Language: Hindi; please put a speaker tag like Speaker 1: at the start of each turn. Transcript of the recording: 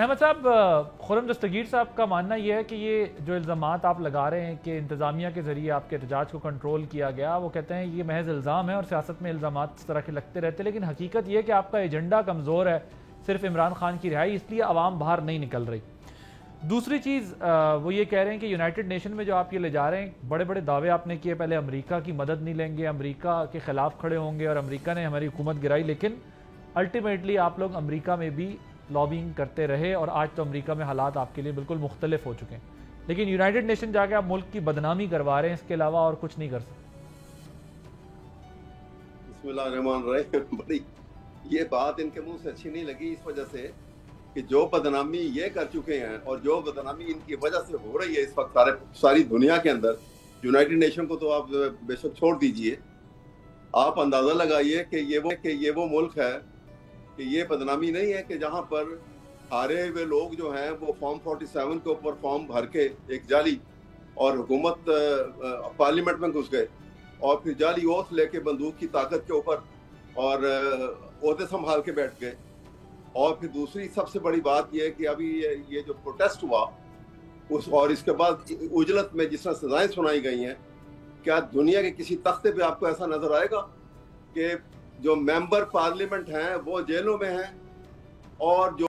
Speaker 1: अहमद साहब, खुर्रम दस्तगीर साहब का मानना यह है कि ये जो इल्ज़ामात आप लगा रहे हैं कि इंतज़ामिया के ज़रिए आपके एहतजाज को कंट्रोल किया गया, वो कहते हैं ये महज इल्ज़ाम है और सियासत में इल्ज़ामात इस तरह के लगते रहते हैं, लेकिन हकीकत ये है कि आपका एजेंडा कमज़ोर है, सिर्फ इमरान खान की रिहाई, इसलिए आवाम बाहर नहीं निकल रही। दूसरी चीज़ वो ये कह रहे हैं कि यूनाइटेड नेशन में जो आप ये ले जा रहे हैं, बड़े बड़े दावे आपने किए, पहले अमेरिका की मदद नहीं लेंगे, अमेरिका के ख़िलाफ़ खड़े होंगे और अमेरिका ने हमारी हुकूमत गिराई, लेकिन अल्टीमेटली आप लोग अमेरिका में भी लॉबिंग करते रहे और आज तो अमेरिका में हालात आपके लिए बिल्कुल मुख्तलिफ हो चुके हैं, लेकिन यूनाइटेड नेशन जाके आप मुल्क की बदनामी करवा रहे हैं, इसके अलावा और कुछ नहीं कर सकते।
Speaker 2: बिस्मिल्लाहिर्रहमानिर्रहीम। बड़ी ये बात इनके मुंह से अच्छी नहीं लगी, इस वजह से कि जो बदनामी ये कर चुके हैं और जो बदनामी इनकी वजह से हो रही है इस वक्त सारी दुनिया के अंदर, यूनाइटेड नेशन को तो आप बेशक छोड़ दीजिए, आप अंदाजा लगाइए कि ये वो मुल्क है कि ये बदनामी नहीं है कि जहां पर हारे हुए लोग जो हैं वो फॉर्म 47 के ऊपर फॉर्म भर के एक जाली और हुकूमत पार्लियामेंट में घुस गए और फिर जाली ओथ लेके बंदूक की ताकत के ऊपर और ओहदे संभाल के बैठ गए। और फिर दूसरी सबसे बड़ी बात यह है कि अभी ये जो प्रोटेस्ट हुआ उस और इसके बाद उजलत में जिस तरह सजाएं सुनाई गई हैं, क्या दुनिया के किसी तख्ते पे आपको ऐसा नजर आएगा कि जो मेंबर पार्लियामेंट हैं वो जेलों में हैं और जो